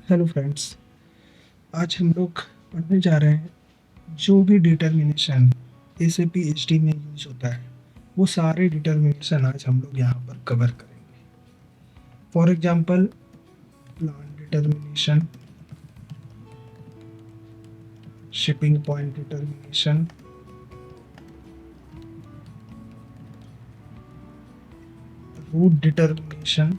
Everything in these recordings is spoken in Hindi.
Hello friends. आज हम लोग पढ़ने जा रहे हैं जो भी डिटर्मिनेशन एसएपी एचडी में यूज होता है वो सारे डिटर्मिनेशन आज हम लोग यहाँ पर कवर करेंगे। For example plan determination, shipping point determination, route determination,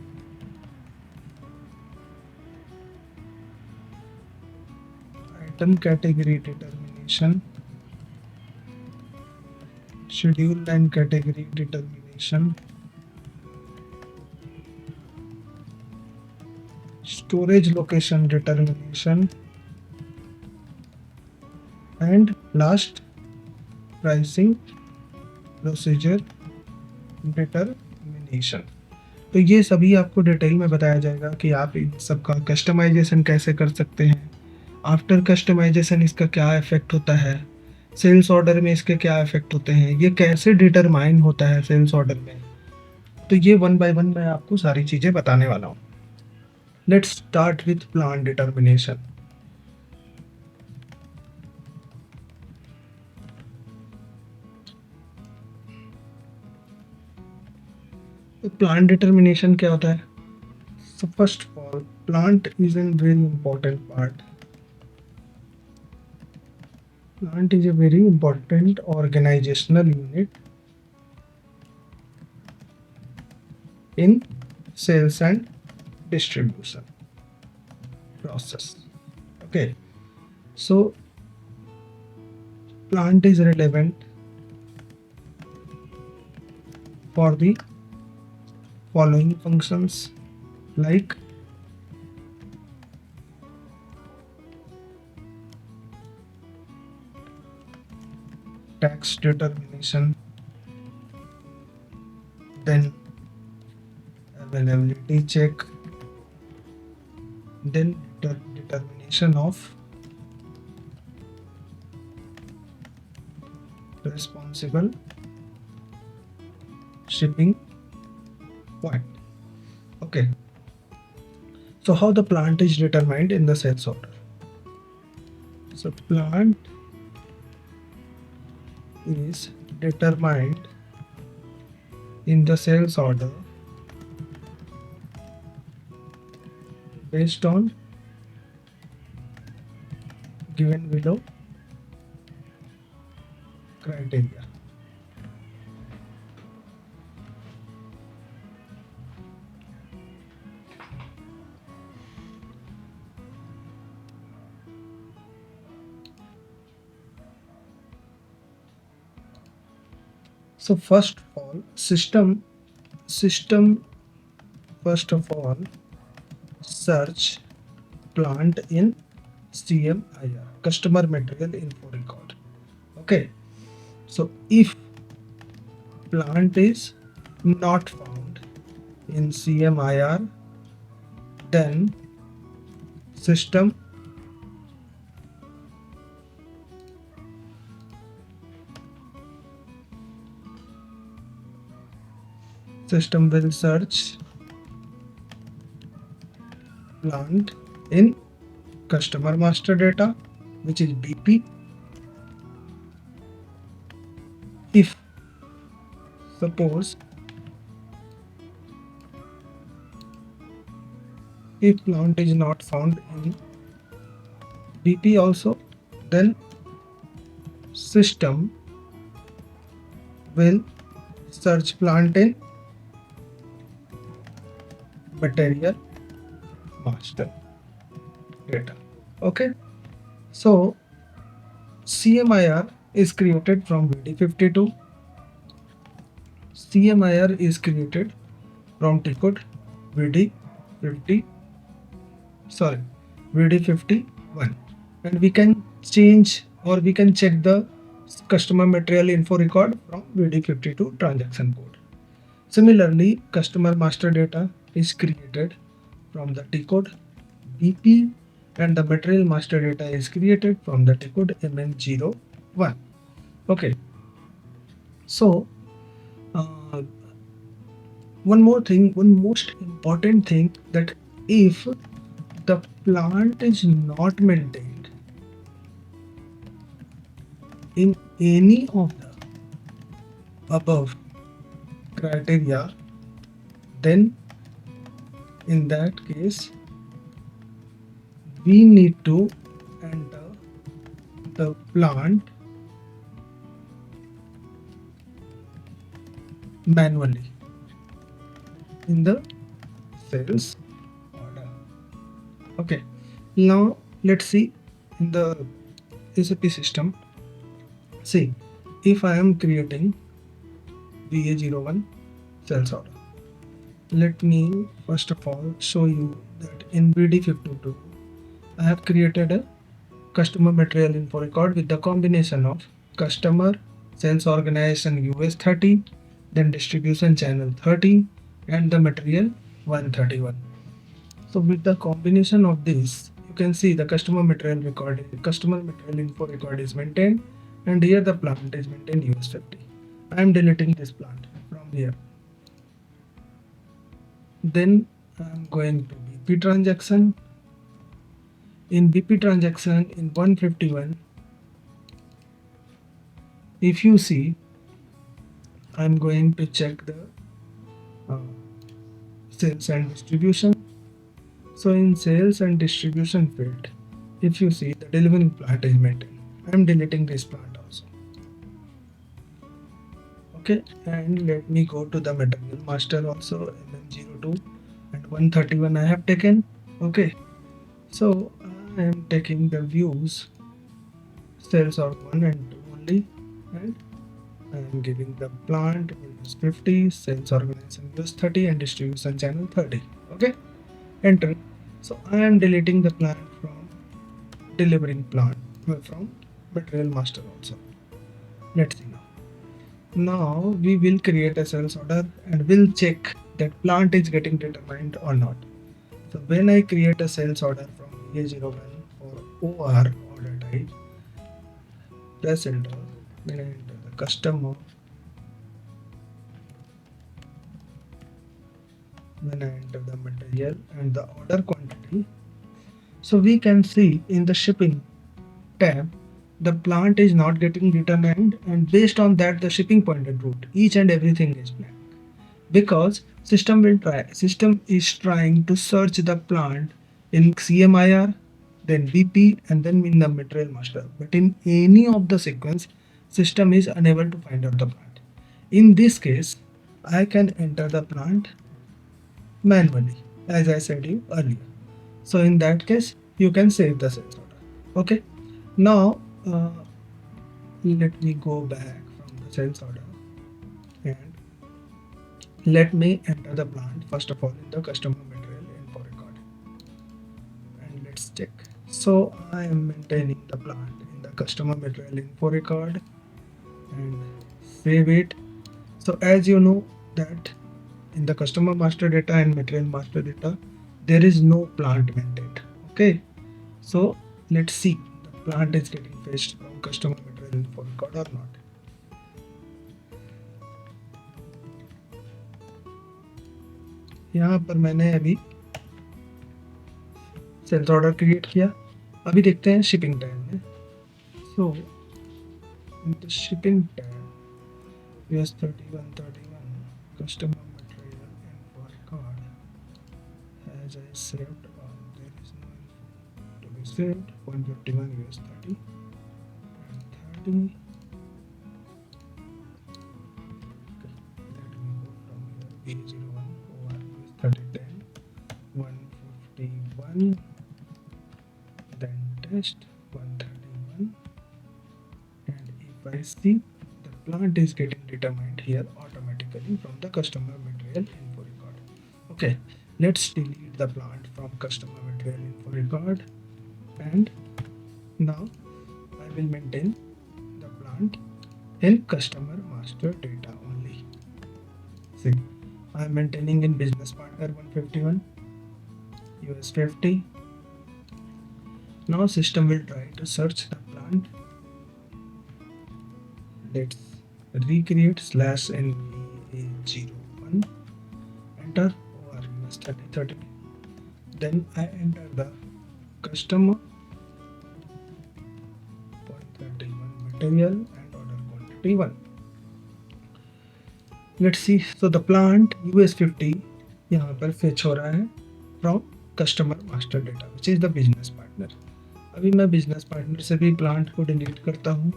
item category determination, schedule and category determination, storage location determination, and last pricing procedure determination। तो ये सभी आपको डिटेल में बताया जाएगा कि आप इन सबका कस्टमाइजेशन कैसे कर सकते हैं, आफ्टर कस्टमाइजेशन इसका क्या इफेक्ट होता है, सेल्स ऑर्डर में इसके क्या इफेक्ट होते हैं, ये कैसे डिटरमाइन होता है सेल्स ऑर्डर में। तो ये वन बाय वन मैं आपको सारी चीज़ें बताने वाला हूँ। Let's start with plan determination. तो प्लान डिटर्मिनेशन क्या होता है? So first of all, plant is a very important part. Plant is a very important organizational unit in sales and distribution process. Okay, so plant is relevant for the following functions like tax determination, then availability check, then determination of responsible shipping point. Okay, so how the plant is determined in the sales order? So plant is determined in the sales order based on given below criteria. So first of all, system first of all search plant in CMIR, customer material info record. Okay, so if plant is not found in CMIR, then system will search plant in customer master data, which is BP. If suppose if plant is not found in BP also, then system will search plant in material master data. Okay, so CMIR is created from VD52. CMIR is created from T-code VD50, VD51, and we can change or we can check the customer material info record from VD52 transaction code. Similarly, customer master data is created from the T-code BP, and the material master data is created from the T-code MN01. Okay, so one more thing, one most important thing, that if if the plant is not maintained in any of the above criteria, then in that case we need to enter the plant manually in the sales order. Okay, now let's see in the SAP system. See, if I am creating VA01 sales order, let me first of all show you that in BD52 I have created a customer material info record with the combination of customer, sales organization US 30, then distribution channel 30, and the material 131. So with the combination of this, you can see the customer material info record is maintained, and here the plant is maintained US 50. I am deleting this plant from here. Then I am going to BP transaction. In BP transaction in 151, if you see, I'm going to check the uh, sales and distribution. So in sales and distribution field, if you see the delivering plant is maintained, I'm deleting this plant also. Okay, and let me go to the material master also, MM02 and 131 I have taken. Okay, so I am taking the views sales org 1 and 2 only, and I am giving the plant Windows 50, sales organization Windows 30, and distribution channel 30. Okay, enter. So I am deleting the plant from delivering plant from material master also. Let's see now. Now we will create a sales order and we'll check that plant is getting determined or not. So when I create a sales order from A01 for OR order type, press enter, then I enter the customer, then I enter the material and the order quantity. So we can see in the shipping tab, the plant is not getting determined, and based on that the shipping pointed route, each and everything is blank, because system is trying to search the plant in CMIR, then BP, and then in the material master, but in any of the sequence system is unable to find out the plant. In this case I can enter the plant manually, as I said you earlier. So in that case you can save the sales order. Okay, now let me go back from the sales order and let me enter the plant first of all in the customer material info record, and let's check. So I am maintaining the plant in the customer material info record and save it. So as you know that in the customer master data and material master data there is no plant maintained. Okay, so let's see the plant is getting fetched from customer material info record or not. यहाँ पर मैंने अभी सेल्स ऑर्डर क्रिएट किया, अभी देखते हैं शिपिंग टाइम में. So in the shipping time US 3131 customer material info record, as I saved, there is no info to be saved. 151 US 30 and 30. Okay, let me go from here. A01 OR US 30 10 151, then test 131, and if I see the plant is getting determined here automatically from the customer material info record. Okay, let's delete the plant from customer material info record, and now I will maintain the plant in customer master data only. See, I am maintaining in business partner 151 US 50. Now system will try to search the plant. Let's recreate /NVA01, enter OR US 3030, then I enter the customer, point 31 material and order quantity 1. Let's see. So the plant US50 यहाँ पर fetch हो रहा है from customer master data which is the business partner. अभी मैं business partner से भी plant को delete करता हूँ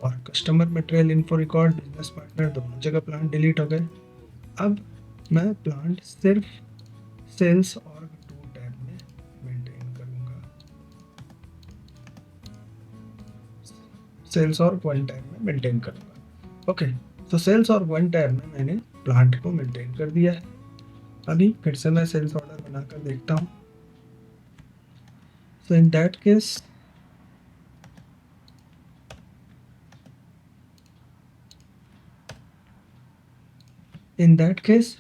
और customer material info record business partner दोनों जगह plant delete हो गए. अब मैं plant सिर्फ sales और 2 टैब में मेंटेन करूँगा, सेल्स और 1 टैब में मेंटेन करूँगा. ओके, तो सेल्स और 1 टैब में मैंने प्लांट को मेंटेन कर दिया है. अभी फिर से मैं सेल्स ऑर्डर बनाकर देखता हूँ. So in that case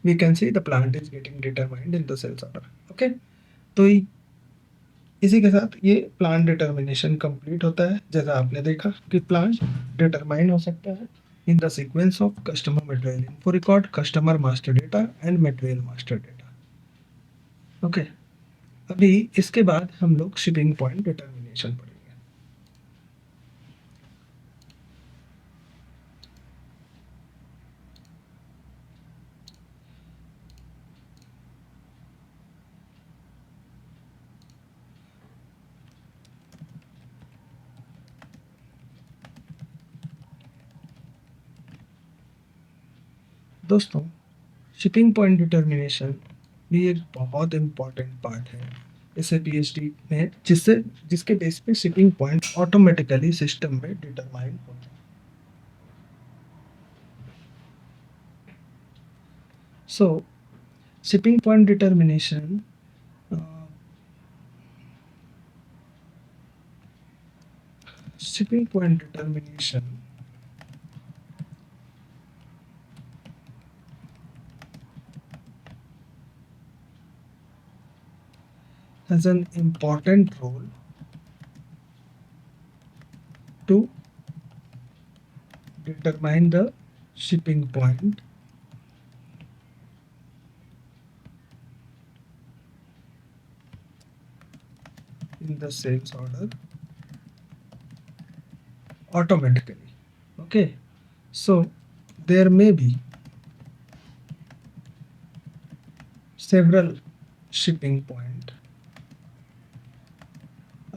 we can see the plant is getting determined in the sales order. Okay, तो इसी के साथ ये प्लांट डिटर्मिनेशन कंप्लीट होता है. जैसा आपने देखा कि प्लांट डिटरमाइन हो सकता है in the sequence of customer material info record, customer master data and material master data. Okay, अभी इसके बाद हम लोग शिपिंग पॉइंट डिटर्मिनेशन पढ़ेंगे. दोस्तों, शिपिंग पॉइंट डिटर्मिनेशन भी एक बहुत इम्पॉर्टेंट पार्ट है इसे पीएचडी में, जिसके बेस पे शिपिंग पॉइंट ऑटोमेटिकली सिस्टम में डिटरमाइन होता है. So shipping point determination has an important role to determine the shipping point in the sales order automatically. Okay, so there may be several shipping point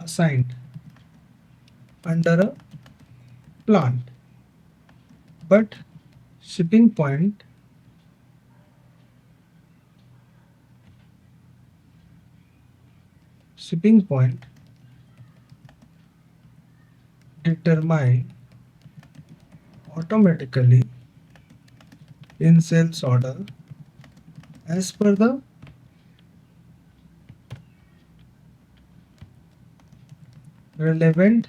assigned under a plant, but shipping point determine automatically in sales order as per the relevant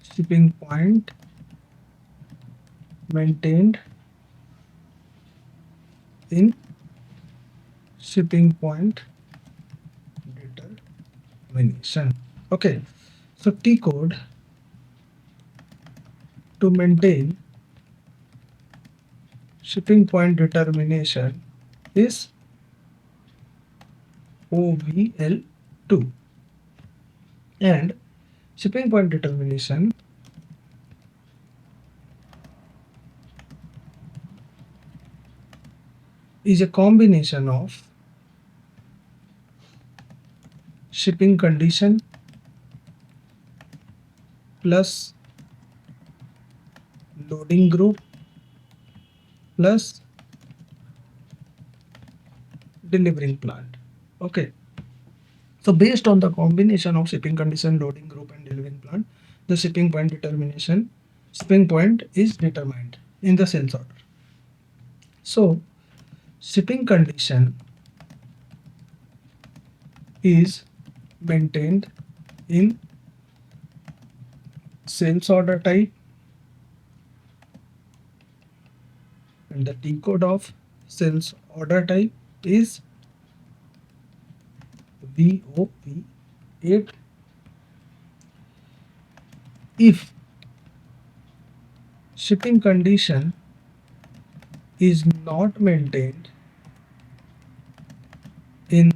shipping point maintained in shipping point determination. Okay, so T code to maintain shipping point determination is OVL2, and shipping point determination is a combination of shipping condition plus loading group plus delivering plant. Okay, so based on the combination of shipping condition, loading group and delivering plant, the shipping point is determined in the sales order. So shipping condition is maintained in sales order type, and the T code of sales order type is VOP8. If shipping condition is not maintained in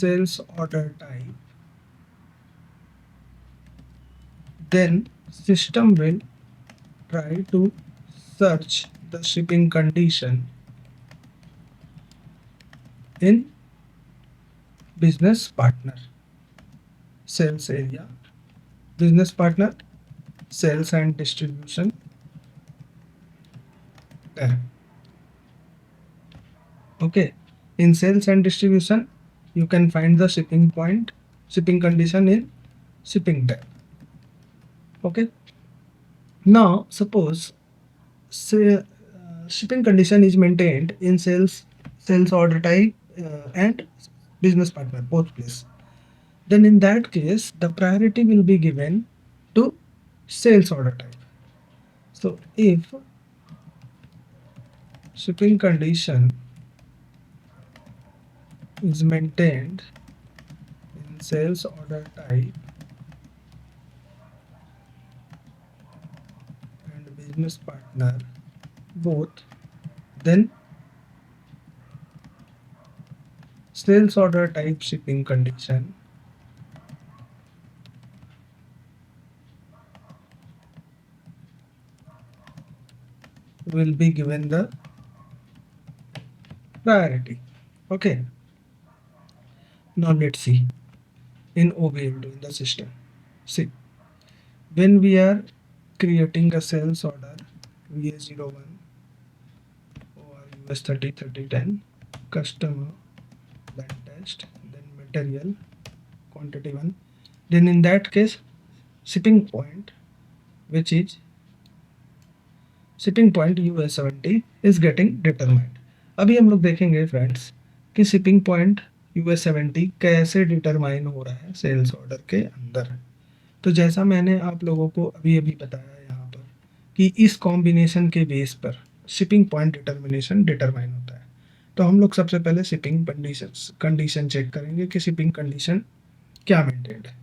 sales order type, then system will try to search the shipping condition in business partner, sales area, business partner, sales and distribution tab. Okay, in sales and distribution you can find the shipping condition in shipping tab. Okay, now suppose say shipping condition is maintained in sales order type and business partner both place, then in that case the priority will be given to sales order type. So if shipping condition is maintained in sales order type and business partner both, then sales order type shipping condition will be given the priority. Okay, now let's see in OBL2 in the system. See, when we are creating a sales order VA01 or US 30 customer, then test, then material quantity 1, then in that case shipping point, which is shipping point US70 is getting determined. अभी हम लोग देखेंगे फ्रेंड्स कि शिपिंग पॉइंट US70 कैसे डिटरमाइन हो रहा है सेल्स ऑर्डर के अंदर। तो जैसा मैंने आप लोगों को अभी अभी बताया यहाँ पर कि इस कॉम्बिनेशन के बेस पर शिपिंग पॉइंट डिटर्मिनेशन डिटरमाइन होता है। तो हम लोग सबसे पहले शिपिंग कंडीशन चेक करेंगे कि शिपिंग कंडीशन क्या मेंटेन्ड है।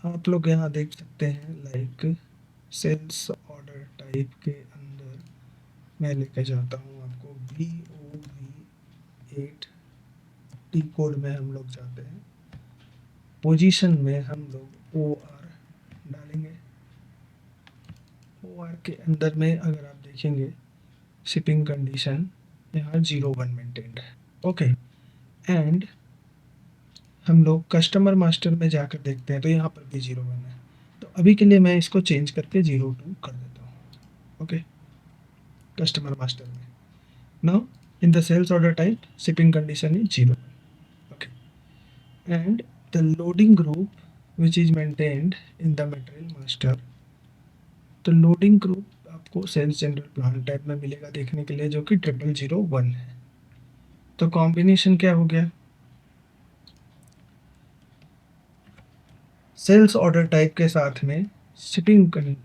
आप लोग यहाँ देख सकते हैं लाइक सेल्स ऑर्डर टाइप के अंदर मैं लेके जाता हूँ आपको VOV8 टी कोड में हम लोग जाते हैं। पोजीशन में हम लोग OR डालेंगे। OR के अंदर में अगर आप देखेंगे शिपिंग कंडीशन यहाँ 01 मेंटेन्ड है। ओके, एंड हम लोग कस्टमर मास्टर में जाकर देखते हैं तो यहाँ पर भी 01 है। तो अभी के लिए मैं इसको चेंज करके 02 कर देता हूँ। ओके, कस्टमर मास्टर में now in the sales order type shipping condition is 01। Okay, and the loading group which is maintained in the material master. तो लोडिंग ग्रुप आपको सेल्स जनरल प्लान टाइप में मिलेगा देखने के लिए, जो कि 0001 है। तो कॉम्बिनेशन क्या हो गया, सेल्स ऑर्डर टाइप के साथ में शिपिंग पॉइंट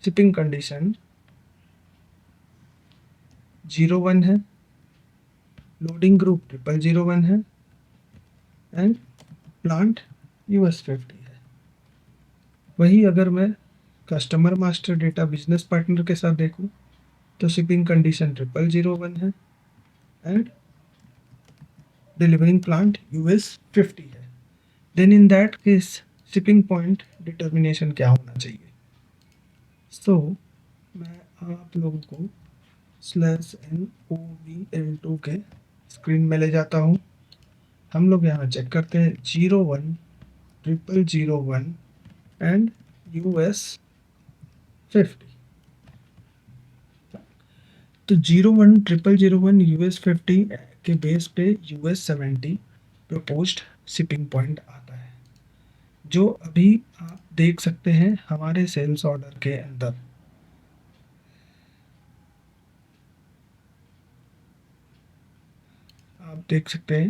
शिपिंग कंडीशन 01 है, लोडिंग ग्रुप 0001 है एंड प्लांट US50 है। वही अगर मैं customer master data business partner के साथ देखूं तो शिपिंग कंडीशन 0001 है एंड डिलीवरिंग प्लांट US50 है। Then in that case shipping point determination क्या होना चाहिए। सो मैं आप लोगों को /NOVL2 के स्क्रीन में ले जाता हूँ। हम लोग यहाँ चेक करते हैं 01 0001 एंड US50। तो 01 0001 US50 के बेस पे US70 प्रपोज्ड शिपिंग पॉइंट आता है, जो अभी आप देख सकते हैं हमारे सेल्स ऑर्डर के अंदर। आप देख सकते हैं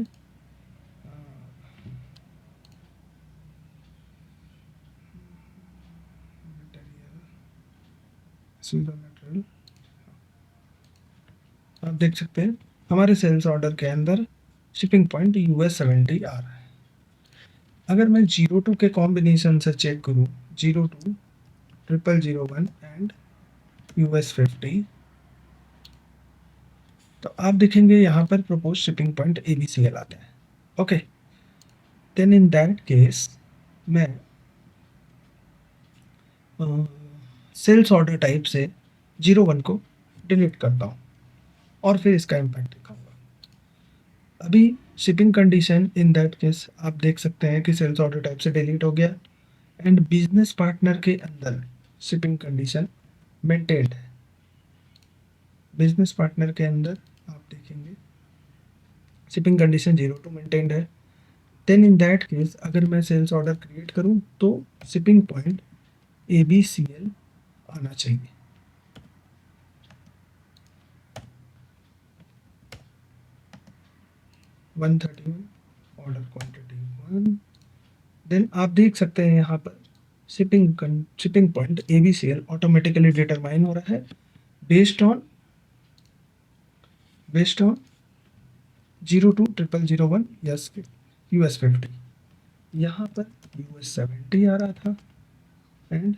मटेरियल, आप देख सकते हैं हमारे सेल्स ऑर्डर के अंदर शिपिंग पॉइंट US70 आ रहा है। अगर मैं 02 के कॉम्बिनेशन से चेक करूं 02 0001 एंड US50, तो आप देखेंगे यहाँ पर प्रपोज शिपिंग पॉइंट ABCL आता है। Okay, then in that case मैं सेल्स ऑर्डर टाइप से 01 को डिलीट करता हूँ और फिर इसका इम्पैक्ट दिखाऊंगा। अभी shipping condition in that case आप देख सकते हैं कि सेल्स ऑर्डर टाइप से डिलीट हो गया एंड बिजनेस पार्टनर के अंदर शिपिंग कंडीशन मेंटेन्ड है। बिजनेस पार्टनर के अंदर आप देखेंगे शिपिंग कंडीशन 02 मेंटेन्ड है। देन इन दैट केस अगर मैं सेल्स ऑर्डर क्रिएट करूं तो शिपिंग पॉइंट ABCL आना चाहिए। Order quantity 1। देन आप देख सकते हैं यहाँ पर shipping point ABCL automatically determine हो रहा है बेस्ड ऑन 020001 US50। यहाँ पर US70 आ रहा था एंड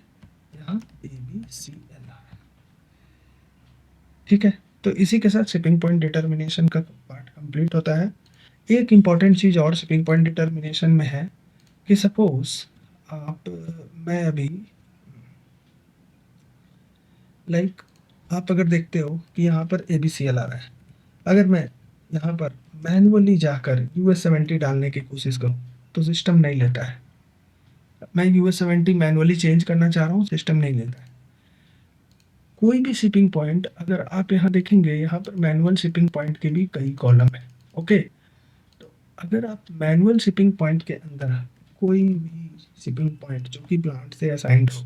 यहाँ ABCL आ रहा है। ठीक है, तो इसी के साथ शिपिंग पॉइंट डिटर्मिनेशन का पार्ट कंप्लीट होता है। एक इम्पॉर्टेंट चीज़ और शिपिंग पॉइंट डिटर्मिनेशन में है कि सपोज मैं अभी आप अगर देखते हो कि यहाँ पर ABCL आ रहा है, अगर मैं यहाँ पर मैनुअली जाकर US70 डालने की कोशिश करूँ तो सिस्टम नहीं लेता है। मैं US70 मैनुअली चेंज करना चाह रहा हूँ, सिस्टम नहीं लेता है। कोई भी शिपिंग पॉइंट अगर आप यहाँ देखेंगे, यहाँ पर मैनुअल शिपिंग पॉइंट के भी कई कॉलम है। ओके, तो अगर आप मैनुअल शिपिंग पॉइंट के अंदर कोई भी शिपिंग पॉइंट जो कि प्लांट से असाइंड हो,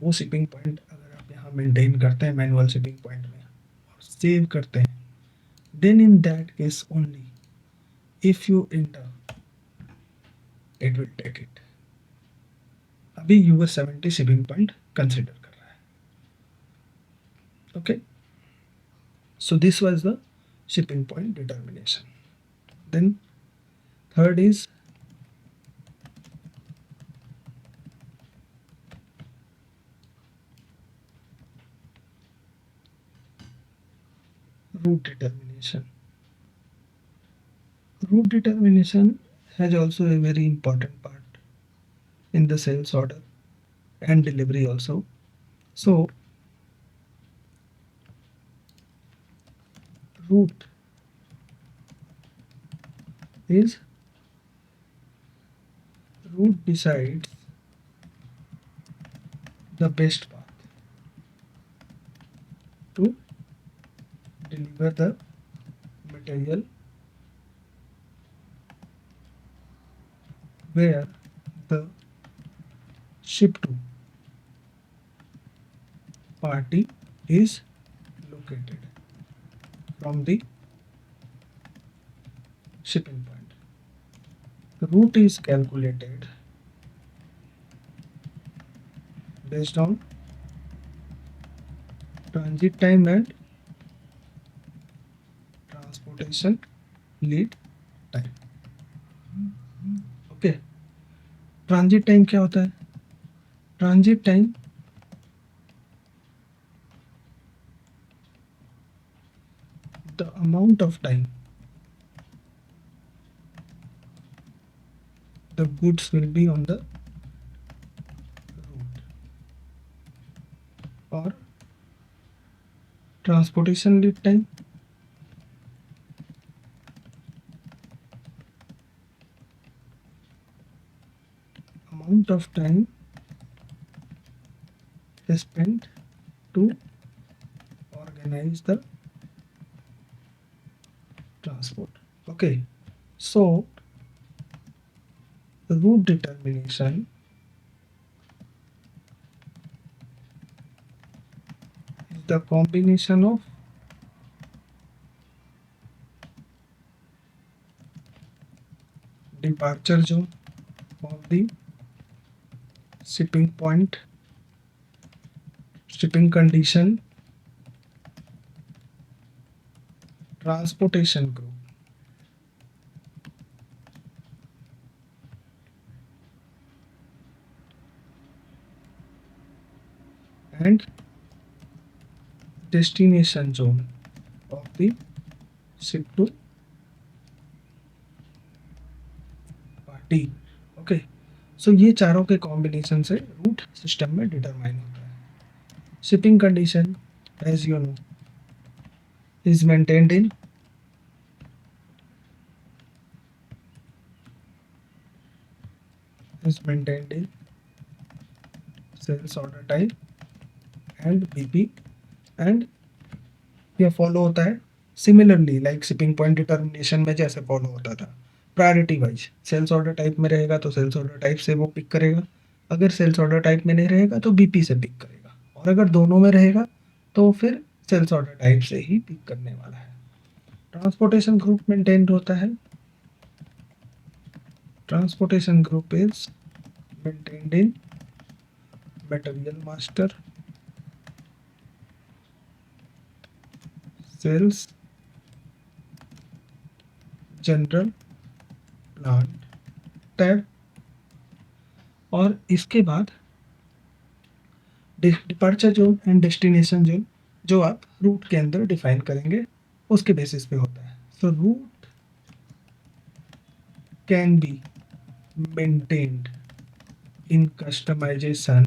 वो शिपिंग पॉइंट अगर आप यहाँ मेंटेन करते हैं मैनुअल शिपिंग पॉइंट में और सेव करते हैं, then in that case only if you enter it will take it. अभी US70 शिपिंग पॉइंट कंसिडर कर रहा है। Okay, so this was the shipping point determination. Then third is route determination. Route determination has also a very important part in the sales order and delivery also. So route is route decides the best path to deliver the material where the ship to party is located from the shipping point. The route is calculated based on transit time and transportation lead time. Okay, transit time क्या होता है? Transit time the amount of time the goods will be on the route और transportation lead time amount of time spent to organize the transport. Okay, so the route determination is the combination of departure zone of the shipping point, shipping condition, transportation group and destination zone of the ship to party. Okay, so ये चारों के कॉम्बिनेशन से रूट सिस्टम में डिटरमाइन होता है। Shipping condition as you know is maintained in sales order type and BP and यह फॉलो होता है similarly like shipping point determination में जैसे फॉलो होता था priority wise. Sales order type में रहेगा तो सेल्स ऑर्डर टाइप से वो पिक करेगा, अगर सेल्स ऑर्डर टाइप में नहीं रहेगा तो बीपी से पिक करेगा, और अगर दोनों में रहेगा तो फिर सेल्स ऑर्डर टाइप से ही पिक करने वाला है। ट्रांसपोर्टेशन ग्रुप मेंटेन होता है। Transportation group is maintained in material master, sales, general, plant tab, और इसके बाद departure zone and destination zone जो आप रूट के अंदर डिफाइन करेंगे उसके बेसिस पे होता है। So route can be maintained in customization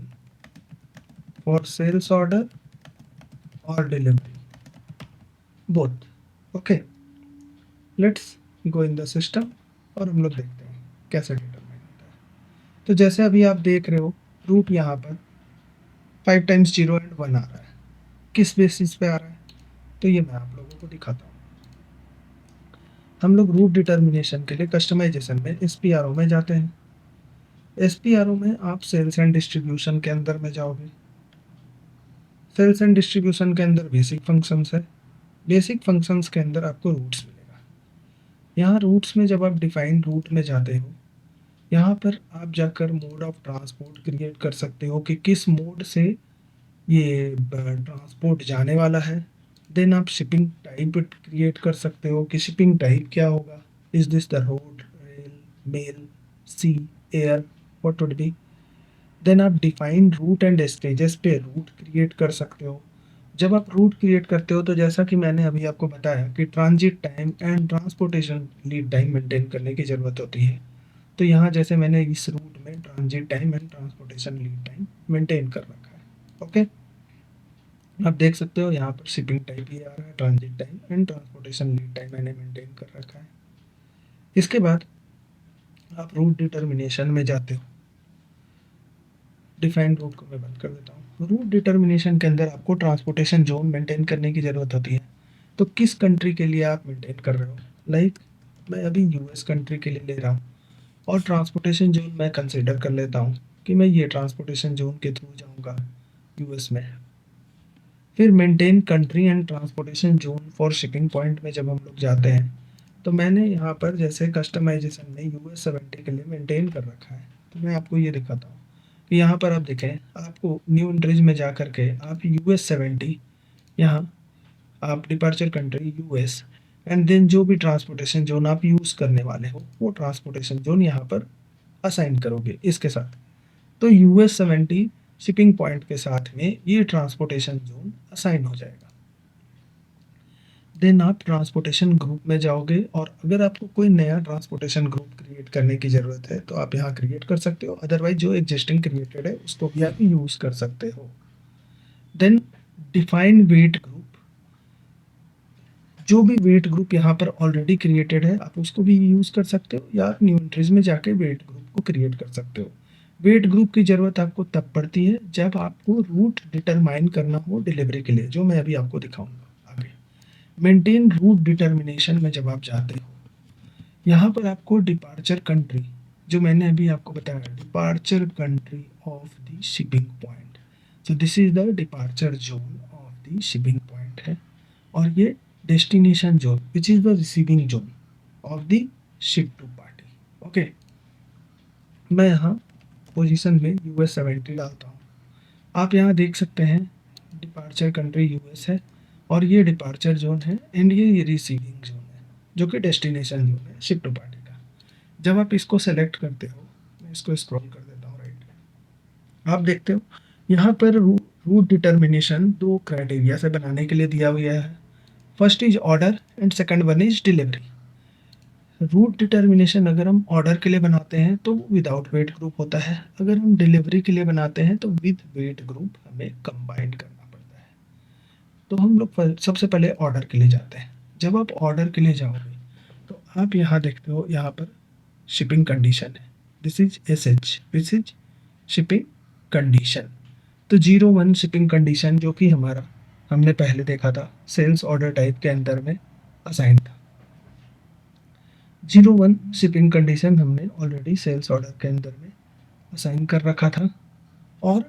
for sales order और delivery both. Okay, let's go in the system और हम लोग देखते हैं कैसे डिटरमाइन होता है। तो जैसे अभी आप देख रहे हो रूट यहाँ पर 5 टाइम्स 0 एंड 1 आ रहा है, किस बेसिस पे आ रहा है तो ये मैं आप लोगों को दिखाता हूँ। हम लोग रूट डिटर्मिनेशन के लिए कस्टमाइजेशन में एसपीआरओ में जाते हैं। एसपीआरओ में आप सेल्स एंड डिस्ट्रीब्यूशन के अंदर में जाओगे। सेल्स एंड डिस्ट्रीब्यूशन के अंदर बेसिक फंक्शंस है, बेसिक फंक्शंस के अंदर आपको रूट्स मिलेगा। यहाँ रूट्स में जब आप डिफाइन रूट में जाते हो, यहाँ पर आप जाकर मोड ऑफ ट्रांसपोर्ट क्रिएट कर सकते हो कि किस मोड से ये ट्रांसपोर्ट जाने वाला है। देन आप शिपिंग टाइप क्रिएट कर सकते हो कि शिपिंग टाइप क्या होगा, is this the road, rail, mail, sea, air, what would be. Then आप डिफाइन रूट एंड स्टेजेस पे रूट क्रिएट कर सकते हो। जब आप रूट क्रिएट करते हो तो जैसा कि मैंने अभी आपको बताया कि transit time and transportation lead time maintain करने की ज़रूरत होती है। तो यहाँ जैसे मैंने इस रूट में transit time and transportation lead time maintain कर रखा है। ओके, आप देख सकते हो यहाँ पर शिपिंग टाइप ये आ रहा है, transit time and transportation lead time मैंने मेंटेन कर रखा है। इसके बाद आप रूट डिटर्मिनेशन में जाते हो। डिफाइन रूट को मैं बंद कर देता हूँ। रूट डिटर्मिनेशन के अंदर आपको ट्रांसपोर्टेशन जोन मेंटेन करने की ज़रूरत होती है। तो किस कंट्री के लिए आप मेंटेन कर रहे हो, लाइक मैं अभी यूएस कंट्री के लिए ले रहा हूँ और ट्रांसपोर्टेशन जोन मैं कंसिडर कर लेता हूँ कि मैं ये ट्रांसपोर्टेशन जोन के थ्रू जाऊँगा यूएस में। फिर maintain country and transportation zone for shipping point में जब हम लोग जाते हैं तो मैंने यहाँ पर जैसे कस्टमाइजेशन में US 70 के लिए मेंटेन कर रखा है। तो मैं आपको ये दिखाता हूँ कि यहाँ पर आप देखें, आपको न्यू एंट्रीज में जा कर के आप US 70 यहाँ आप departure country US and then जो भी ट्रांसपोर्टेशन जोन आप यूज़ करने वाले हो वो ट्रांसपोर्टेशन जोन यहाँ पर असाइन करोगे इसके साथ। तो US 70 शिपिंग पॉइंट के साथ में ये ट्रांसपोर्टेशन जोन असाइन हो जाएगा। देन आप ट्रांसपोर्टेशन ग्रुप में जाओगे और अगर आपको कोई नया ट्रांसपोर्टेशन ग्रुप क्रिएट करने की ज़रूरत है तो आप यहाँ क्रिएट कर सकते हो, अदरवाइज जो एग्जिस्टिंग क्रिएटेड है उसको भी आप यूज़ कर सकते हो। देन डिफाइन वेट ग्रुप, जो भी वेट ग्रुप यहाँ पर ऑलरेडी क्रिएटेड है आप उसको भी यूज़ कर सकते हो या आप न्यू एंट्रीज में जाके वेट ग्रुप को क्रिएट कर सकते हो। वेट ग्रुप की ज़रूरत आपको तब पड़ती है जब आपको रूट डिटरमाइन करना हो डिलीवरी के लिए, जो मैं अभी आपको दिखाऊंगा आगे। मेंटेन रूट डिटर्मिनेशन में जब आप जाते हो, यहाँ पर आपको डिपार्चर कंट्री, जो मैंने अभी आपको बताया departure country of the shipping point, so this is the departure zone of the shipping point है, और ये destination zone which is the receiving zone of the ship to party. Okay, मैं यहाँ पोजीशन में US 70 डालता हूँ। आप यहाँ देख सकते हैं डिपार्चर कंट्री यूएस है और ये डिपार्चर जोन है एंड ये रिसीविंग जोन है जो कि डेस्टिनेशन जोन है शिप टू पार्टी का। जब आप इसको सेलेक्ट करते हो, मैं इसको स्क्रॉल कर देता हूँ राइट में, आप देखते हो यहाँ पर रूट डिटर्मिनेशन दो क्राइटेरिया से बनाने के लिए दिया हुआ है। First is order and second one is delivery. Route determination अगर हम ऑर्डर के लिए बनाते हैं तो विदाउट वेट ग्रुप होता है, अगर हम डिलीवरी के लिए बनाते हैं तो विद वेट ग्रुप हमें कंबाइन करना पड़ता है। तो हम लोग सबसे पहले ऑर्डर के लिए जाते हैं। जब आप ऑर्डर के लिए जाओगे तो आप यहाँ देखते हो, यहाँ पर शिपिंग कंडीशन है, this is S H, this is shipping condition. तो 01 शिपिंग कंडीशन जो कि हमारा हमने पहले देखा था सेल्स ऑर्डर टाइप के अंदर में असाइन था। 01 शिपिंग कंडीशन हमने ऑलरेडी सेल्स ऑर्डर के अंदर में असाइन कर रखा था। और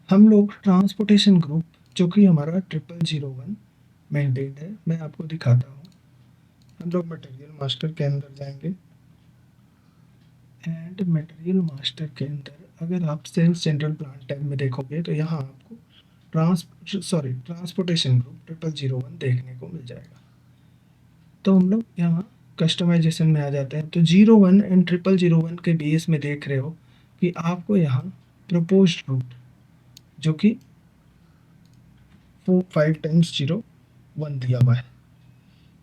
हम लोग ट्रांसपोर्टेशन ग्रुप जो कि हमारा 0001 मेंटेन्ड है, मैं आपको दिखाता हूँ। हम लोग मटेरियल मास्टर के अंदर जाएंगे एंड मटेरियल मास्टर के अंदर अगर आप सेल्स जनरल प्लान टैब में देखोगे तो यहाँ आपको ट्रांसपोर्टेशन ग्रुप 0001 देखने को मिल जाएगा। तो हम लोग यहाँ कस्टमाइजेशन में आ जाते हैं। तो 01 एंड 0001 के बेस में देख रहे हो कि आपको यहाँ प्रपोज्ड रूट जो कि 5 टाइम्स 01 दिया हुआ है,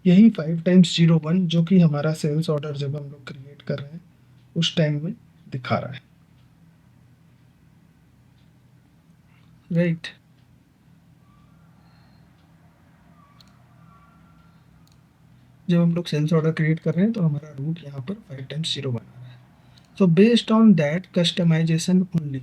यही 5 टाइम्स 01 जो कि हमारा सेल्स ऑर्डर जब हम लोग क्रिएट कर रहे हैं उस टाइम में दिखा रहा है, राइट। जब हम लोग सेल्स ऑर्डर क्रिएट कर रहे हैं तो हमारा रूट यहाँ पर 5 टाइम्स 01 आ रहा है। So based on that customization only,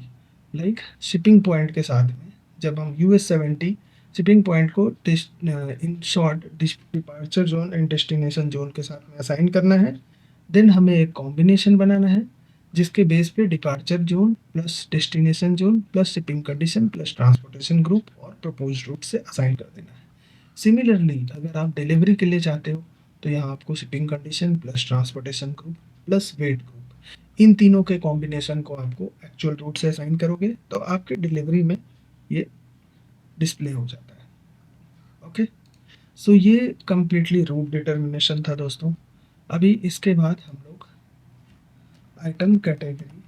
like shipping point के साथ में जब हम US70 शिपिंग पॉइंट को in short departure zone and destination zone के साथ में असाइन करना है, देन हमें एक कॉम्बिनेशन बनाना है जिसके बेस पे departure zone plus destination zone plus shipping condition plus transportation group और प्रपोज रूट से असाइन कर देना है। सिमिलरली अगर आप डिलीवरी के लिए चाहते हो तो यहाँ आपको shipping condition plus transportation group plus weight group, इन तीनों के कॉम्बिनेशन को आपको एक्चुअल रूट से असाइन करोगे तो आपके डिलीवरी में ये डिस्प्ले हो जाता है। ओके, सो ये कंप्लीटली रूट डिटर्मिनेशन था दोस्तों। अभी इसके बाद हम लोग आइटम कैटेगरी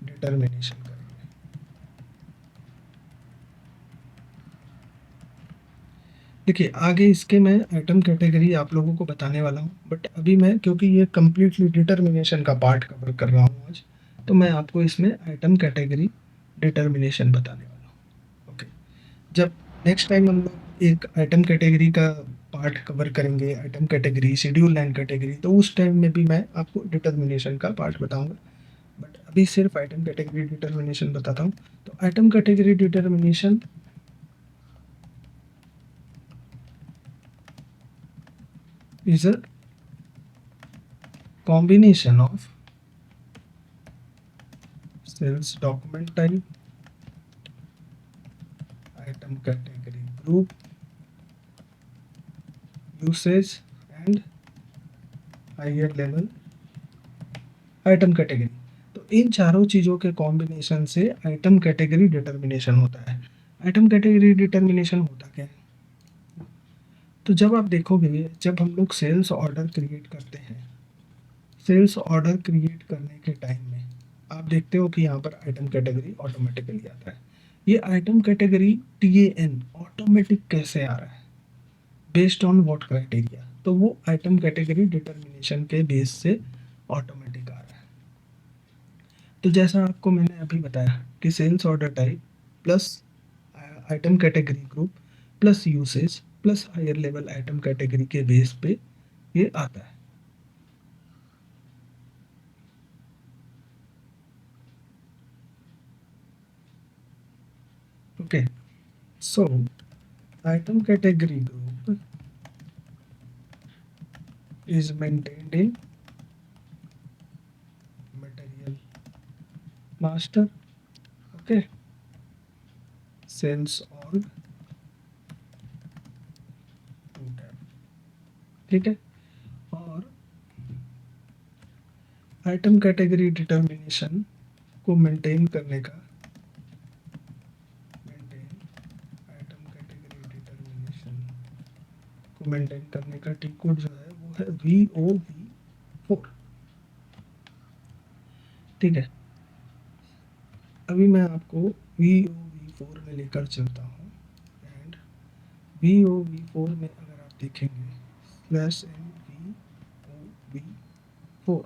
डिटर्मिनेशन करेंगे। देखिए आगे इसके मैं आइटम कैटेगरी आप लोगों को बताने वाला हूँ, बट अभी मैं क्योंकि ये कम्प्लीटली डिटर्मिनेशन का पार्ट कवर कर रहा हूँ आज, तो मैं आपको इसमें आइटम कैटेगरी डिटर्मिनेशन बताने वाला हूँ। ओके, जब नेक्स्ट टाइम हम लोग एक आइटम कैटेगरी का पार्ट कवर करेंगे, item category schedule line category, तो उस टाइम में भी मैं आपको डिटर्मिनेशन का पार्ट बताऊंगा, बट अभी सिर्फ आइटम कैटेगरी डिटर्मिनेशन बताता हूँ। तो item category determination is a combination of sales document type, item category group, usage and higher level item category। तो इन चारों चीज़ों के कॉम्बिनेशन से आइटम कैटेगरी डिटर्मिनेशन होता है। आइटम कैटेगरी डिटर्मिनेशन होता क्या है? तो जब आप देखोगे जब हम लोग सेल्स ऑर्डर क्रिएट करते हैं, सेल्स ऑर्डर क्रिएट करने के टाइम में आप देखते हो कि यहाँ पर आइटम कैटेगरी ऑटोमेटिकली आता है। ये आइटम कैटेगरी TAN ऑटोमेटिक कैसे आ रहा है, बेस्ड ऑन व्हाट क्राइटेरिया? तो वो आइटम कैटेगरी डिटर्मिनेशन के बेस से ऑटोमेटिक आ रहा है। तो जैसा आपको मैंने अभी बताया कि sales order type plus item category group plus usage plus higher level item category के बेस पे ये आता है। Okay, so item category group is maintained in material master, okay, sales org tab, ठीक है। और आइटम कैटेगरी डिटर्मिनेशन को मेंटेन करने का आइटम कैटेगरी डिटर्मिनेशन को मेंटेन करने का टी कोड जो है वो है VOV4, ठीक है। अभी मैं आपको VOV4 में लेकर चलता हूँ एंड VOV4 में अगर आप देखेंगे /NVOV4,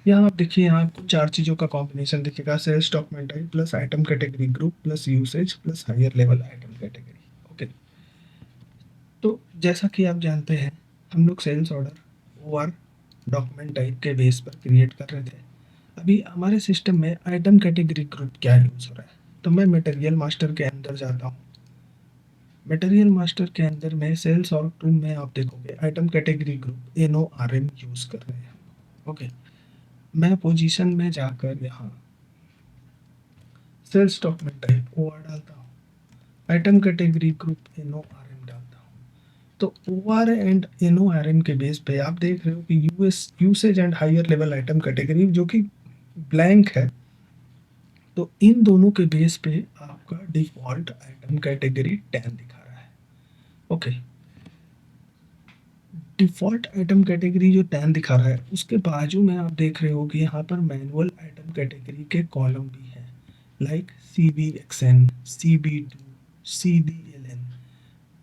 यहाँ आप देखिए, यहाँ आपको 4 चीज़ों का कॉम्बिनेशन दिखेगा, sales document type plus item category group plus usage plus higher level item category. Okay, तो जैसा कि आप जानते हैं, हम लोग sales order OR document type के बेस पर क्रिएट कर रहे थे। अभी हमारे सिस्टम में आइटम कैटेगरी ग्रुप क्या यूज़ हो रहा है, तो मैं मटेरियल मास्टर के अंदर जाता हूँ। मटेरियल मास्टर के अंदर में सेल्स और टूल में आप देखोगे item category group NORM use कर रहे हैं। ओके, मैं पोजीशन में जाकर यहाँ सेल्स डॉक्यूमेंट टाइप OR डालता हूँ, आइटम कैटेगरी ग्रुप NORM डालता हूँ। तो OR एंड NORM के बेस पे आप देख रहे हो कि usage and higher level item category जो कि ब्लैंक है, तो इन दोनों के बेस पे आपका डिफॉल्ट आइटम कैटेगरी 10 दिखा रहा है। ओके, डिफॉल्ट आइटम कैटेगरी जो 10 दिखा रहा है, उसके बाजू में आप देख रहे हो कि यहाँ पर मैनुअल आइटम कैटेगरी के कॉलम भी हैं, लाइक CBXN, CB2, CBLN।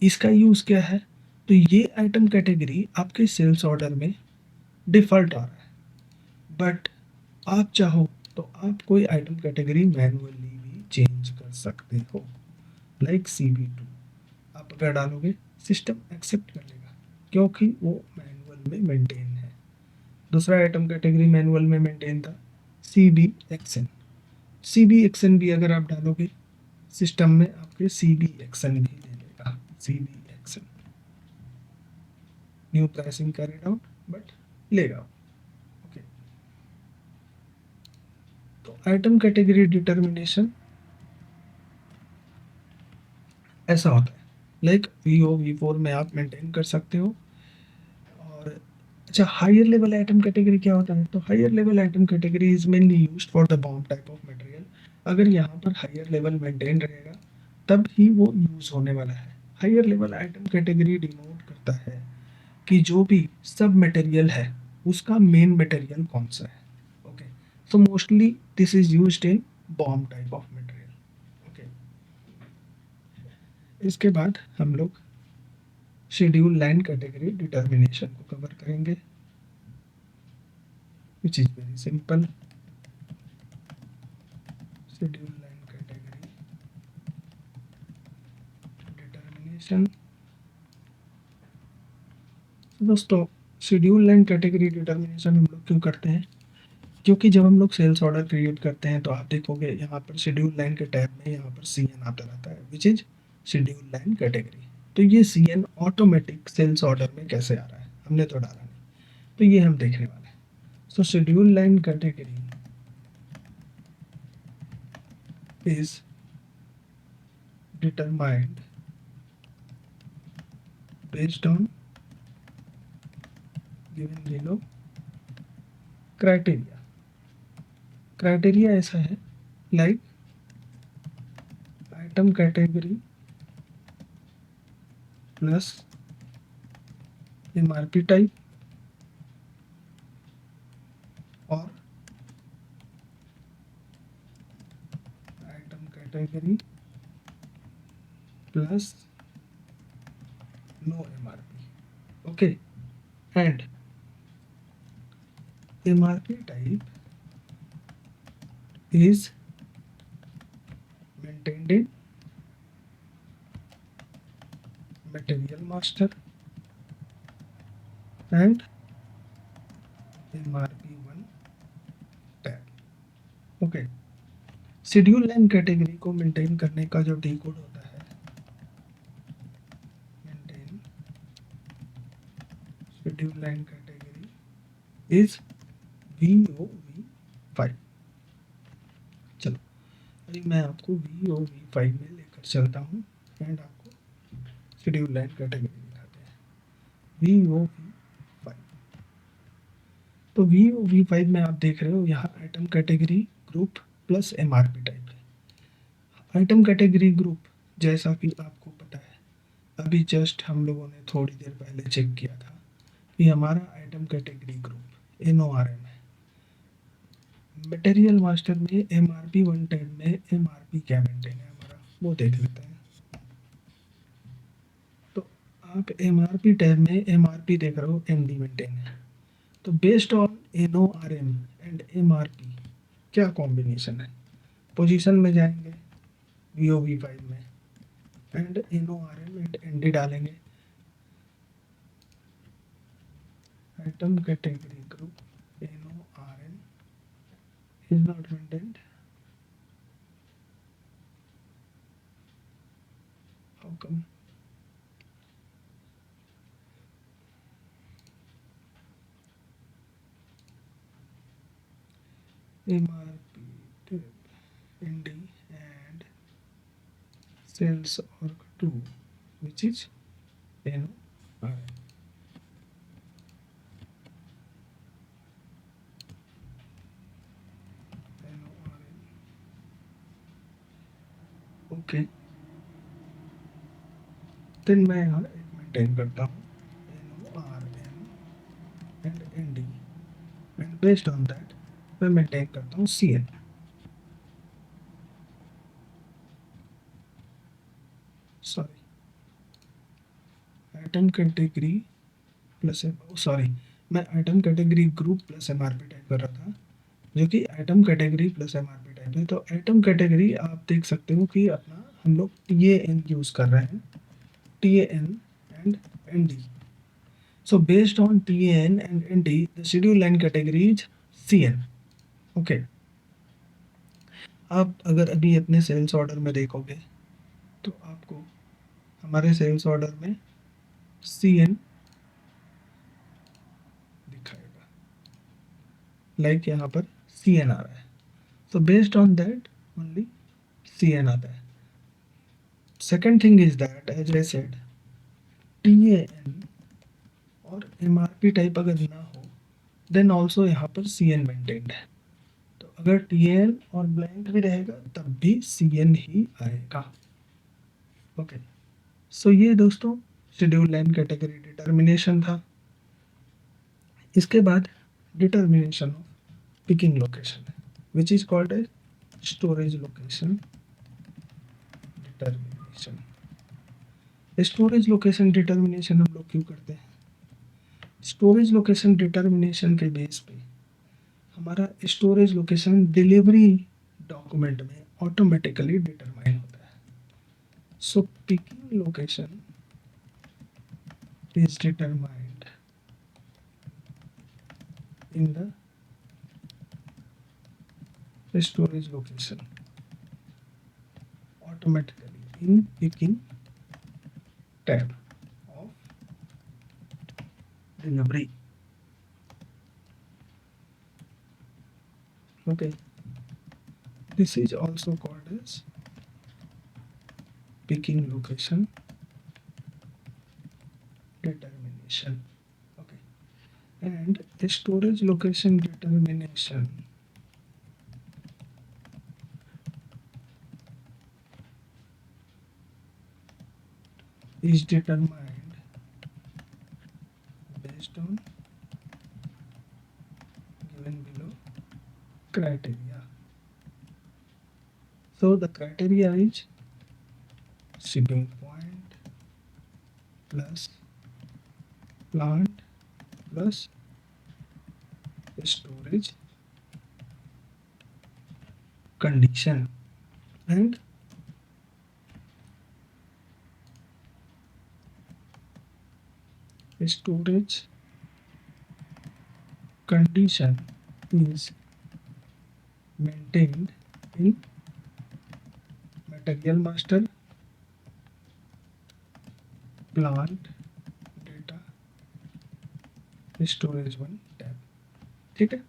इसका यूज़ क्या है, तो ये आइटम कैटेगरी आपके सेल्स ऑर्डर में डिफ़ॉल्ट आ रहा है, बट आप चाहो तो आप कोई आइटम कैटेगरी मैनुअली भी चेंज कर सकते हो, लाइक CB2 आप अगर डालोगे सिस्टम एक्सेप्ट कर लेगा, क्योंकि वो मैनुअल में मेंटेन है। दूसरा आइटम कैटेगरी मैनुअल में मेंटेन था CBXN। CBXN भी अगर आप डालोगे सिस्टम में आपके CBXN भी ले लेगा, CBXN new pricing carried out, but लेगा। ओके, तो आइटम कैटेगरी डिटर्मिनेशन ऐसा होता है, लाइक VOV4 में आप मेंटेन कर सकते हो। और अच्छा, हायर लेवल आइटम कैटेगरी क्या होता है, तो higher level item category is mainly used for the bomb type of material. अगर यहाँ पर हायर लेवल मेंटेन रहेगा तब ही वो यूज होने वाला है। Higher level item category denote करता है कि जो भी सब मटेरियल है उसका मेन मटेरियल कौन सा है। Okay, so mostly this is used in bomb type of material. Okay, इसके बाद हम लोग शेड्यूल लाइन कैटेगरी डिटर्मिनेशन को कवर करेंगे, which is very simple. Schedule line category determination. दोस्तों, शेड्यूल लाइन कैटेगरी डिटर्मिनेशन हम लोग क्यों करते हैं, क्योंकि जब हम लोग सेल्स ऑर्डर क्रिएट करते हैं तो आप देखोगे यहाँ पर शेड्यूल लाइन के टैब में यहाँ पर CN आता रहता है, which is schedule line category. तो ये CN ऑटोमेटिक सेल्स ऑर्डर में कैसे आ रहा है, हमने तो डाला नहीं, तो ये हम देखने वाले हैं। So schedule line category is determined based on given below criteria। Criteria ऐसा है, like item category plus MRP type और item category plus no MRP। Okay, and MRP type is maintained in material master and MRP1 tab. Okay, schedule line category को मेंटेन करने का जो डी कोड होता है, maintain schedule line category is VOV5। चलो, अभी मैं आपको VOV5 में लेकर चलता हूँ एंड आपको शेड्यूल लाइन कैटेगरी दिखाते हैं, VOV5। तो VOV5 में आप देख रहे हो यहाँ item category group plus MRP type है। आइटम कैटेगरी ग्रुप, जैसा कि आपको पता है, अभी जस्ट हम लोगों ने थोड़ी देर पहले चेक किया था कि हमारा आइटम कैटेगरी ग्रुप NORM है, मटेरियल मास्टर में MRP 1 टैब में MRP क्या मेंटेन है हमारा, वो देख लेते हैं। तो आप MRP टैब में MRP देख रहे हो, MD मेंटेन है। तो based on NORM and MRP क्या कॉम्बिनेशन है, पोजीशन में जाएंगे VOV5 में एंड NORM एंड ND डालेंगे, item category group NORM is not maintained, how come? MRP tab, ND and sales org 2 which is NORM. Okay, then मैं यहाँ एक मेंटेन करता हूँ NORM and ND and based on that मैं मेंटेन करता हूँ CN। Sorry, item category plus sorry, मैं item category group plus MRP type कर रहा था, जो कि item category plus MRP type है। तो आइटम कैटेगरी आप देख सकते हो कि अपना हम लोग TAN यूज़ कर रहे हैं, TAN and ND। So based on TAN and ND, the schedule line category is CN. Okay. आप अगर अभी अपने सेल्स ऑर्डर में देखोगे तो आपको हमारे सेल्स ऑर्डर में CN दिखाएगा, लाइक यहाँ पर CN आ रहा है। So based on that only CN आता है। Second thing is that as I said, TAN और MRP टाइप अगर ना हो देन ऑल्सो यहाँ पर CN मेंटेन्ड है। तो अगर TAN और ब्लैंक भी रहेगा तब भी CN ही आएगा। ओके, सो ये दोस्तों शेड्यूल लाइन कैटेगरी डिटर्मिनेशन था। इसके बाद डिटर्मिनेशन ऑफ पिकिंग लोकेशन है which is called as storage location determination. Storage location determination हम लोग क्यों करते हैं? स्टोरेज लोकेशन डिटर्मिनेशन के बेस पे हमारा स्टोरेज लोकेशन डिलीवरी डॉक्यूमेंट में ऑटोमेटिकली डिटरमाइन होता है। So picking location is determined in the storage location automatically in picking tab of delivery. Okay, this is also called as picking location determination. Okay, and the storage location determination is determined based on given below criteria. So the criteria is shipping point plus plant plus storage condition and storage condition is maintained in material master plant data storage 1 tab. ठीक है,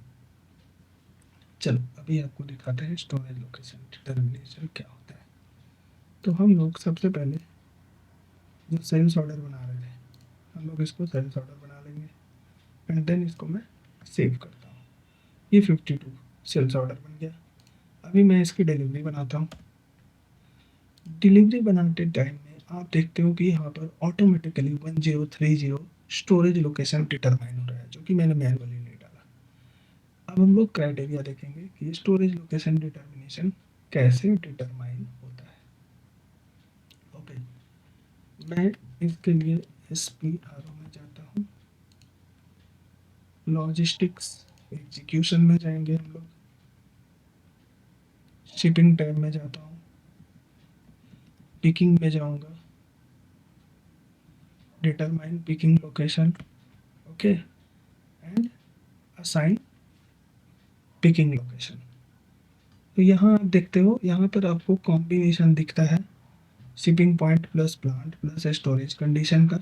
चलो अभी आपको दिखाते हैं स्टोरेज लोकेशन डिटर्मिनेशन क्या होता है। तो हम लोग सबसे पहले जो सेल्स ऑर्डर बना रहे थे, हम लोग इसको सेल्स ऑर्डर बना लेंगे एंड देन इसको मैं सेव करता हूँ। ये 52 सेल्स ऑर्डर बन गया। अभी मैं इसकी डिलीवरी बनाता हूँ। डिलीवरी बनाते टाइम में आप देखते हो कि यहाँ पर ऑटोमेटिकली 1030 स्टोरेज लोकेशन डिटरमाइन हो रहा है, जो कि मैंने मैनुअली नहीं डाला। अब हम लोग क्राइटेरिया देखेंगे कि स्टोरेज लोकेशन डिटर्मिनेशन कैसे डिटरमाइन होता है। ओके, मैं इसके लिए SPRO में जाता हूँ, लॉजिस्टिक्स एग्जीक्यूशन में जाएंगे हम लोग, शिपिंग टाइम में जाता हूँ, पिकिंग में जाऊँगा, determine picking location, okay, and assign picking location. तो यहाँ आप देखते हो, यहाँ पर आपको कॉम्बिनेशन दिखता है shipping point plus plant plus storage condition का,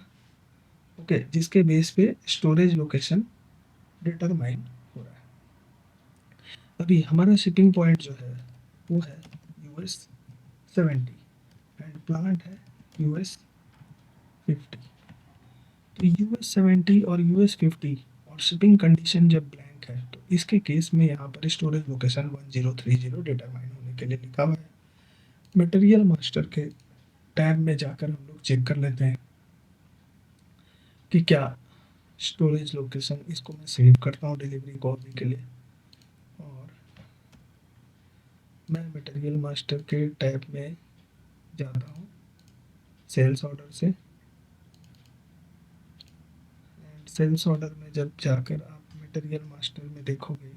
ओके, जिसके बेस पे स्टोरेज लोकेशन डिटरमाइन हो रहा है। अभी हमारा शिपिंग पॉइंट जो है वो है US 70 एंड प्लांट है US 50। तो US 70 और US 50 और शिपिंग कंडीशन जब ब्लैंक है तो इसके केस में यहाँ पर स्टोरेज लोकेशन 1030 डिटरमाइन होने के लिए लिखा हुआ है। मटेरियल मास्टर के टैब में जाकर हम लोग चेक कर लेते हैं कि क्या स्टोरेज लोकेशन, इसको मैं सेव करता हूँ डिलीवरी कॉपी के लिए, और मैं मटेरियल मास्टर के टैब में जाता हूँ सेल्स ऑर्डर से, एंड सेल्स ऑर्डर में जब जाकर आप मटेरियल मास्टर में देखोगे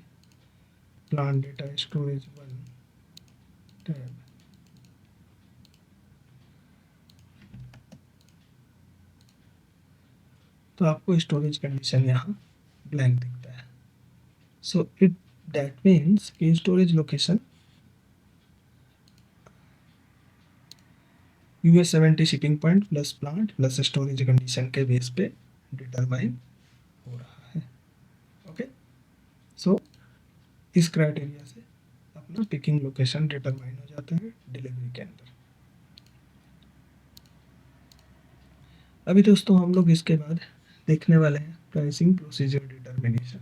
प्लान डेटा स्टोरेज 1 टैब, तो आपको स्टोरेज कंडीशन यहाँ ब्लैंक दिखता है। सो इट दैट मीन्स कि storage location US 70 shipping point plus plant plus storage condition के बेस पे डिटरमाइन हो रहा है। ओके, सो इस क्राइटेरिया से अपना पिकिंग लोकेशन डिटरमाइन हो जाता है डिलीवरी के अंदर। अभी दोस्तों हम लोग इसके बाद देखने वाले हैं प्राइसिंग प्रोसीजर डिटर्मिनेशन,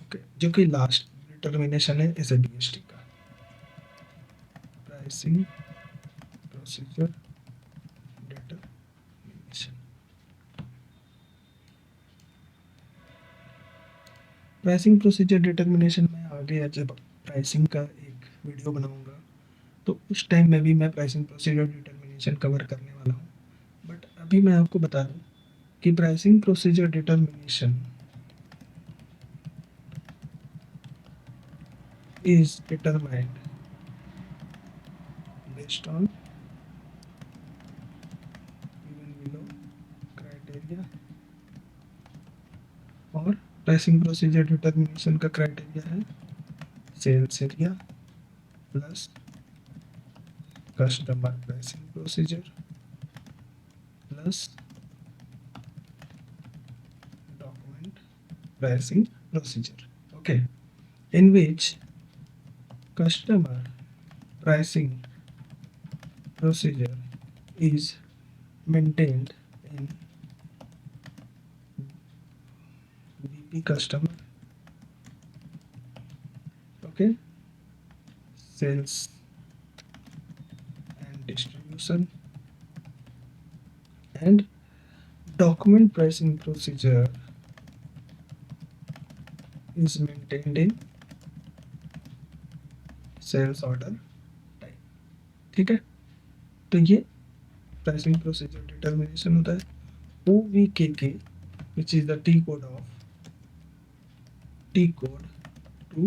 ओके, जो कि लास्ट डिटर्मिनेशन है SABST का, pricing procedure determination. Pricing procedure determination में आगे जब प्राइसिंग का एक वीडियो बनाऊंगा तो उस टाइम में भी मैं प्राइसिंग प्रोसीजर डिटर्मिनेशन कवर करने वाला हूँ, बट अभी मैं आपको बता दूँ कि pricing procedure determination is determined based on given below criteria, और प्राइसिंग प्रोसीजर डिटर्मिनेशन का क्राइटेरिया है sales area plus customer pricing procedure plus document pricing procedure, okay, in which customer pricing procedure is maintained in BP customer, okay, sales and distribution, and document pricing procedure is maintained in sales order type. ठीक है, तो ये प्राइसिंग प्रोसीजर डिटर्मिनेशन होता है। OVKK which is the T code to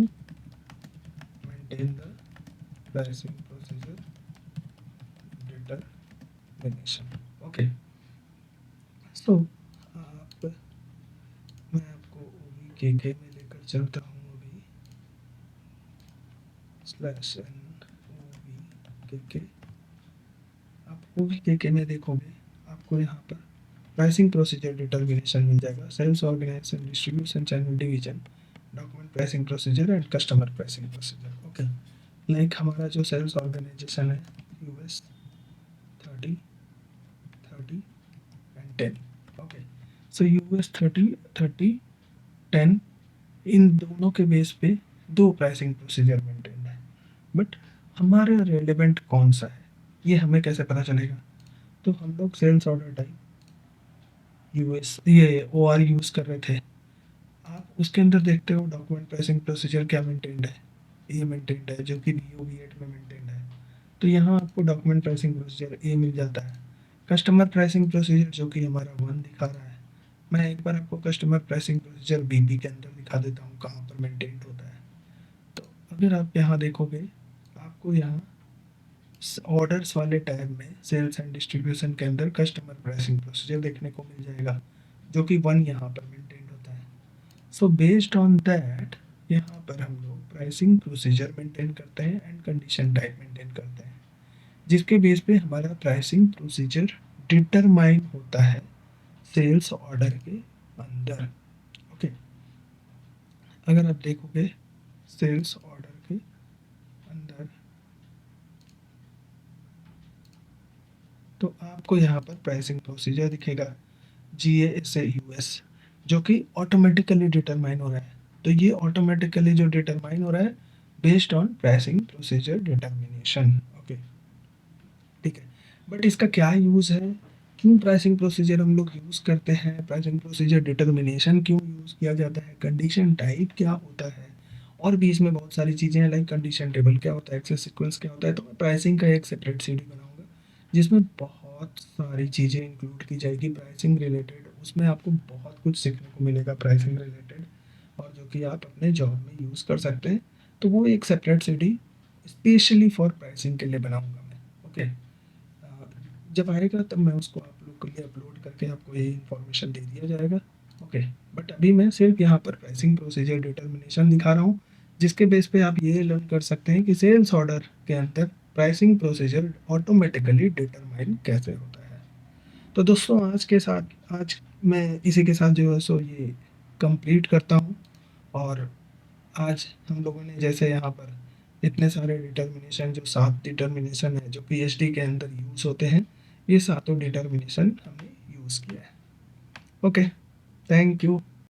maintain the pricing procedure determination. Okay, so मैं आपको OVKK में लेकर चलता हूँ अभी, /NOVKK। आप OVKK में देखोगे आपको यहाँ पर प्राइसिंग प्रोसीजर डिटर्मिनेशन मिल जाएगा, sales organization distribution channel division, document pricing procedure and customer pricing procedure. Okay, like हमारा जो सेल्स ऑर्गेनाइजेशन है US 30 30 and 10। Okay, so US 30 10 इन दोनों के बेस पे दो प्राइसिंग प्रोसीजर मेंटेन है, बट हमारे रेलेवेंट कौन सा है ये हमें कैसे पता चलेगा? तो हम लोग सेल्स ऑर्डर टाइप US ये OR यूज़ कर रहे थे, आप उसके अंदर देखते हो डॉक्यूमेंट प्राइसिंग प्रोसीजर क्या मेंटेन्ड है, ए मेंटेन्ड है, जो कि VO-V8 में मेंटेन्ड है। तो यहाँ आपको डॉक्यूमेंट प्राइसिंग प्रोसीजर ए मिल जाता है। कस्टमर प्राइसिंग प्रोसीजर जो कि हमारा 1 दिखा रहा है, मैं एक बार आपको कस्टमर प्राइसिंग प्रोसीजर बीपी के अंदर दिखा देता हूँ कहाँ पर मेंटेन्ड होता है। तो अगर आप यहाँ देखोगे, आपको यहाँ ऑर्डर्स वाले टैब में सेल्स एंड डिस्ट्रीब्यूशन के अंदर कस्टमर प्राइसिंग प्रोसीजर देखने को मिल जाएगा, जो कि 1 यहाँ पर मेंटेन्ड होता है। सो बेस्ड ऑन दैट यहाँ पर हम लोग प्राइसिंग प्रोसीजर मेंटेन करते हैं एंड कंडीशन टाइप मेंटेन करते हैं, जिसके बेस पे हमारा प्राइसिंग प्रोसीजर डिटरमाइन होता है सेल्स ऑर्डर के अंदर। ओके, अगर आप देखोगे सेल्स ऑर्डर के अंदर, तो आपको यहाँ पर प्राइसिंग प्रोसीजर दिखेगा GASAUS, जो कि ऑटोमेटिकली डिटरमाइन हो रहा है। तो ये ऑटोमेटिकली जो डिटरमाइन हो रहा है based on pricing procedure determination. Okay, ठीक है। बट इसका क्या यूज़ है, क्यों प्राइसिंग प्रोसीजर हम लोग यूज़ करते हैं, प्राइसिंग प्रोसीजर डिटर्मिनेशन क्यों यूज़ किया जाता है, कंडीशन टाइप क्या होता है, और भी इसमें बहुत सारी चीज़ें हैं, लाइक कंडीशन टेबल क्या होता है, एक्सेस सीक्वेंस क्या होता है। तो मैं प्राइसिंग का एक सेपरेट सीडी बनाऊंगा जिसमें बहुत सारी चीज़ें इंक्लूड की जाएगी प्राइसिंग रिलेटेड। उसमें आपको बहुत कुछ सीखने को मिलेगा प्राइसिंग रिलेटेड, और जो कि आप अपने जॉब में यूज़ कर सकते हैं। तो वो एक separate CD specially for pricing के लिए बनाऊंगा मैं। ओके, जब आएगा तब मैं उसको आप लोग के लिए अपलोड करके आपको ये इन्फॉर्मेशन दे दिया जाएगा। ओके, बट अभी मैं सिर्फ यहाँ पर प्राइसिंग प्रोसीजर डिटर्मिनेशन दिखा रहा हूँ, जिसके बेस पे आप ये लर्न कर सकते हैं कि सेल्स ऑर्डर के अंदर प्राइसिंग प्रोसीजर ऑटोमेटिकली डिटरमाइन कैसे होता है। तो दोस्तों आज मैं इसी के साथ जो है सो ये कंप्लीट करता हूँ। और आज हम लोगों ने जैसे यहाँ पर इतने सारे डिटर्मिनेशन, जो 7 डिटर्मिनेशन है जो PhD के अंदर यूज़ होते हैं, ये सातों डिटर्मिनेशन हमने यूज़ किया है। Okay, thank you.